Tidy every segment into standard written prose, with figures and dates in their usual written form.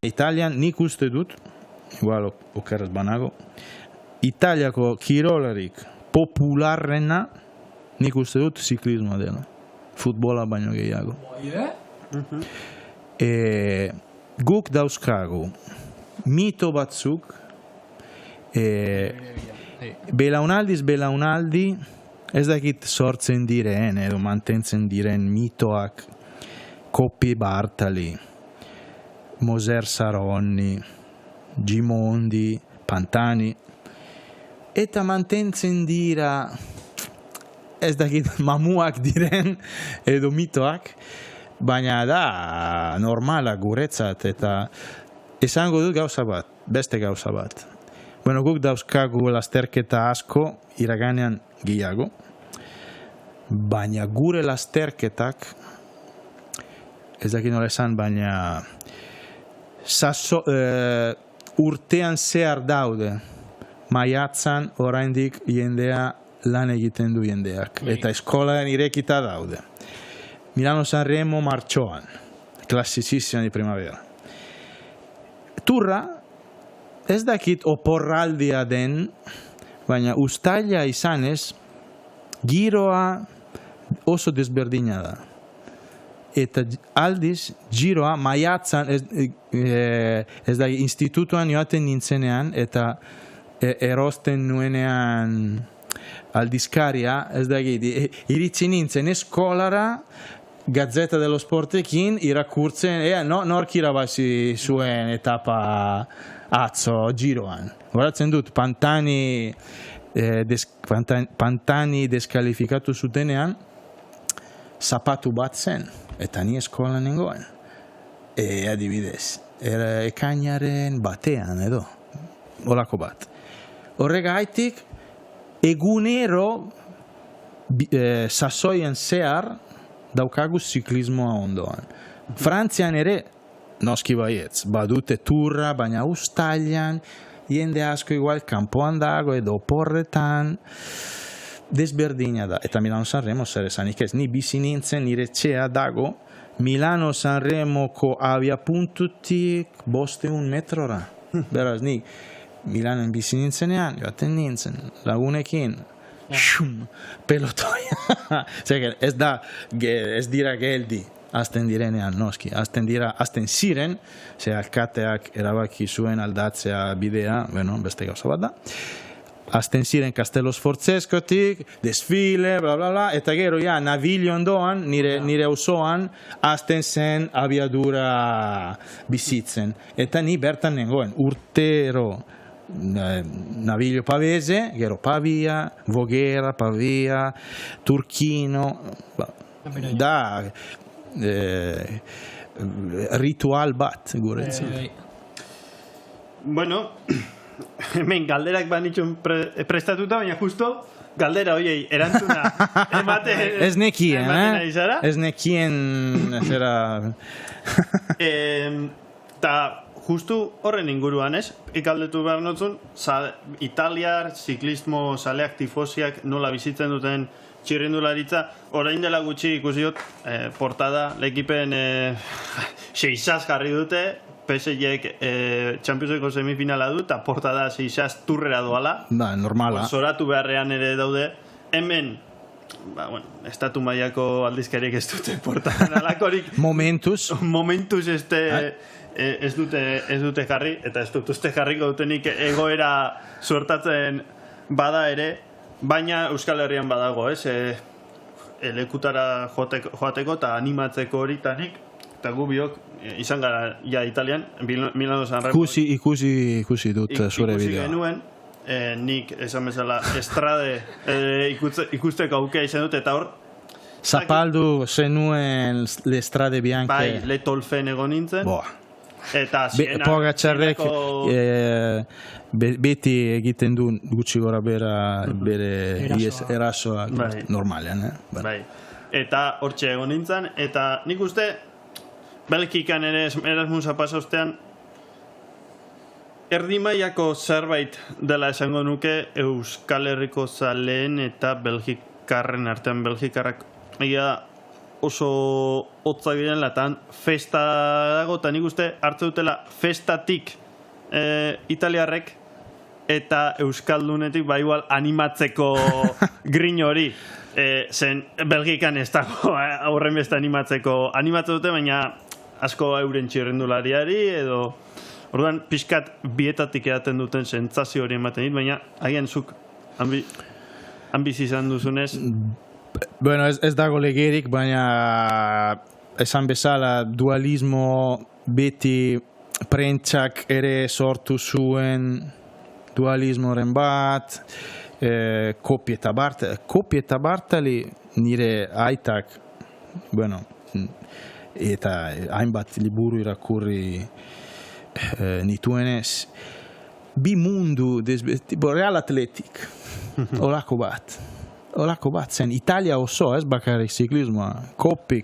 Italian nik uste dut, igual okerrez banago, Italiako kirolarik popularrena nik uste dut ziklismoa dela. Futbola baino gehiago. Guk dauzkagu mito batzuk belaunaldi ez dakit sortzen diren edo mantentzen diren mitoak Coppi Bartali, Moser Saronni, Gimondi, Pantani eta mantentzen dira ez dakit mamuak diren edo mitoak, baina da normala guretzat eta esango dut gauza bat, beste gauza bat. Bueno, guk dauzkagu lasterketa asko iraganean gehiago, baina gure lasterketak ez dakit nola esan, baina urtean zehar daude, maiatzan oraindik jendea lan egiten du jendeak, eta eskolan irekita daude. Milano-Sanremo martxoan, classicissima di primavera. Turra, ez dakit oporraldia den, baina uztaila izanez, giroa oso desberdina da. Eta aldiz, giroa maiatzan, ez da institutuan joaten nintzenean, eta erosten nuenean aldizkaria, ez da iritsi nintzen eskolara, Gazzetta dello Sportekin irakurtzen, nork irabazi zuen etapa atzo giroan. Horatzen dut, Pantani deskalifikatu zutenean, zapatu bat zen, eta ni eskolan nengoen. Adibidez, ekainaren batean edo, holako bat. Horregaitik, egunero sasoien zehar daukagu ziklismoa ondoan. Frantzian ere, noski baietz, badute turra, baina uztailan, jende asko igual kanpoan dago edo porretan, desberdina da. Eta Milano-Sanremo zer esanik ez, ni bizi nintzen nire etxea dago, Milano-Sanremoko abiapuntutik 500 metrora. Beraz, ni Milanen bizi nintzenean, joaten nintzen, lagunekin, pelotoia. Ez dira geldi, azten direnean noski. Azten ziren, ze alkateak erabaki zuen aldatzea bidea, beste gauza bat da. Azten ziren Castello Sforzeskotik, desfile, bla bla bla, eta gero ja, Navilio ondoan, nire auzoan, azten zen abiadura bizitzen. Eta ni bertan nengoen, urtero, Naviglio Pavese, gero Pavia, Voghera, Pavia, Turchino, da ritual bat guretzat. Bueno, hemen galderak banitxun prestatuta, baina justo galdera hoiei erantzuna ematen ez nekien, ari zara? Ez nekien zera eta justu horren inguruan, ez? Ikaldetu behar notzun, italiar, ziklismo, zaleak, tifosiak nola bizitzen duten txirrindularitza, orain dela gutxi ikusi dut, portada, lekipen 6 jarri dute, PSG-ek Championseko semifinala du, eta portada 6 turrera doala. Da, normala. Zoratu beharrean ere daude. Hemen, estatu mailako aldizkariek ez dute portadan alakorik. Momentuz ez dute jarri, eta ez dut uste jarriko dutenik egoera suertatzen bada ere, baina Euskal Herrian badago, ez? Lekutara joateko eta animatzeko horitanik, eta gu biok izan gara ja Italian, Milano-Sanremo. Ikusi dut zure bidea. Ikusi genuen, nik esan bezala estrade ikusteko aukea izan dut, eta hor zapaldu zenuen l'estrade bianche. Bai, Le Tolfen egon nintzen. Eta Pogačarrek beti egiten du gutxi gora bere erasoak normalean. Bai. Eta hortxe egon nintzen, eta nik uste Belgikan ere Erasmusa pasa ostean erdimaiako zerbait dela esango nuke Euskal Herriko zaleen eta Belgikarren artean. Belgikarrak oso hotzak direla, eta festa dago, eta nik uste hartze dutela festatik italiarrek, eta euskaldunetik igual animatzeko grin hori. Zen Belgikan ez dago aurren beste animatzen dute, baina asko euren txirrendulariari edo orduan pixkat bietatik edaten duten sentsazio hori ematen dit, baina agian zuk bizi izan duzunez. Bueno, ez dago legerik, baina esan bezala dualismo beti prentsak ere sortu zuen dualismoren bat, Kopi eta Bartali nire aitak, bueno, eta hainbat liburu irakurri nituenez, bi mundu tipo Real Atletik, olako bat zen Italia oso, ez bakarrik ziklismoa, Kopi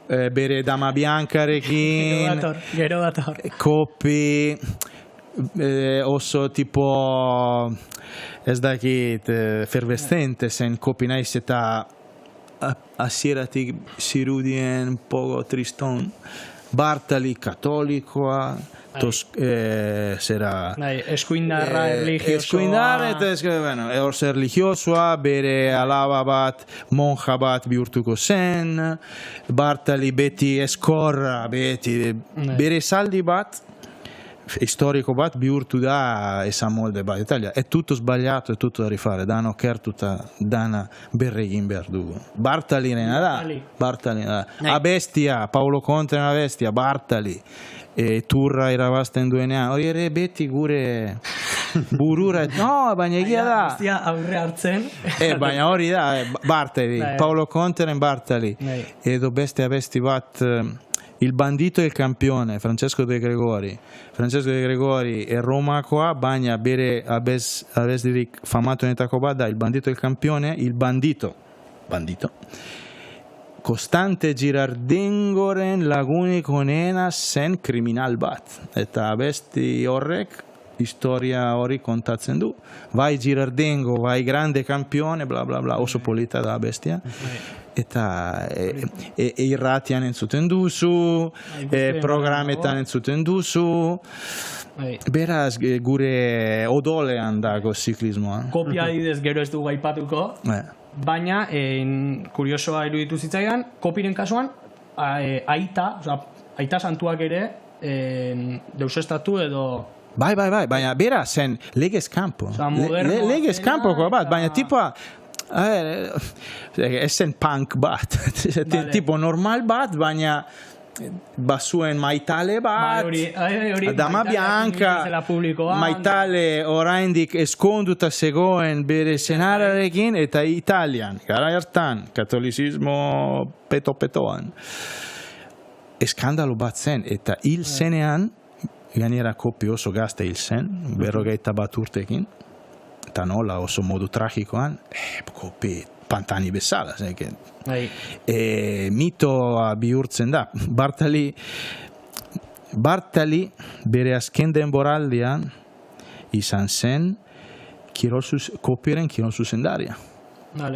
bere Dama Biancarekin, gero dator. Kopi oso tipo ez dakit fervescente zen Kopi naiz eta hasieratik zirudien poco triston. Bartali katolikoa, zera eskuindarra erligiosoa. Eskuindarra eta bueno, erligiosoa, bere alaba bat, monja bat bihurtuko zen, Bartali beti eskorra, bere saldi bat, storico bat bihurtu da esan molde bat. Italia è tutto sbagliato, è tutto da rifare, dana okertuta, dana berregin behar dugu. Bartali nena da. A bestia, Paolo Conte nena bestia, Bartali. Turra irabazten duenean, hori ere beti gure burura, no, baina egia da. Bestia aurre hartzen. Baina hori da, Bartali, Paolo Conte nena Bartali. Edo besti bat... Il bandito e il campione, Francesco De Gregori è Romakoa, baina bere abesdirik famatuenetako bat da, il bandito e il campione, il bandito, Constante Girardengoren lagunik onena zen kriminal bat, eta abesti horrek historia hori kontatzen du, bai Girardengo, bai grande campione, bla bla bla, oso polita da bestia, eta irratian entzuten duzu, programetan entzuten duzu, beraz gure odolean dago ziklismoa. Kopia adidez gero ez dugu aipatuko, baina kuriosoa iruditu zitzaidan, Kopiren kasuan, aita santuak ere deusestatu edo... Bai, baina bera zen legez kanpo. Legez kanpoko bat, baina tipoa... esen punk bat, tipo normal bat, baina bazuen maitale bat, Dama Bianca, maitale oraindik eskonduta zegoen bere senararekin, eta Italian, gara hartan, katolizismo petoan. Eskandalo bat zen, eta hil zenean, gainera Kopi oso gazte hil zen, 41 urtekin, eta nola oso modu tragikoan, Kopi pantani bezala, mitoa bihurtzen da. Bartali bere azken denboraldian izan zen Kopiren kirol zuzendaria.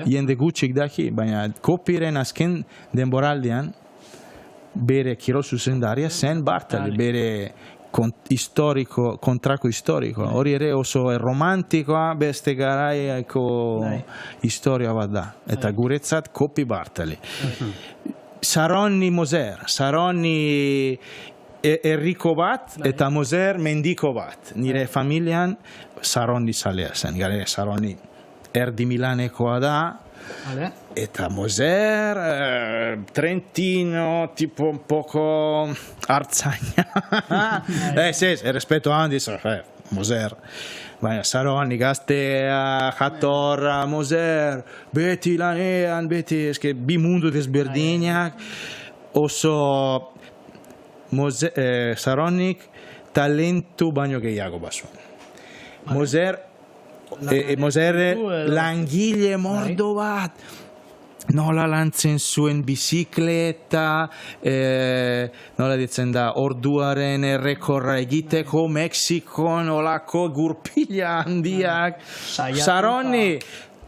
Jende gutxik daki, baina Kopiren azken denboraldian bere kirol zuzendaria zen Bartali, bere kontrako historiko. Hori ere oso romantikoa beste garaiako historia bat da. Eta guretzat Kopi Bartali. Saronni Moser. Saronni erriko bat eta Moser mendiko bat. Nire familian Saronni zalea zen. Gare Saronni erdi Milanekoa da. Eta Moser, Trentino, tipo un poco Arzagna. Rispetto a Andis, Moser. Baina Saronni, Gaztea, Jatorra, Moser, beti lanean, beti, eske bi mundu desberdinak, oso Saronnik talentu baino gehiago bazuen. Moser langile mordo bat, nola lantzen zuen bizikleta, nola ditzen da, orduaren errekorra egiteko, Mexikon olako gurpila handiak. Saronni,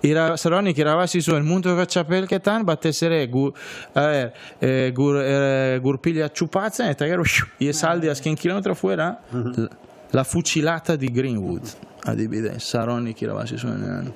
Saronik irabazi zuen munduko txapelketan, batez ere gurpila txupatzen, eta gero iesaldi azken kilometro fuera, la fucilata di Greenwood, adibidez, Saronik irabazi zuen.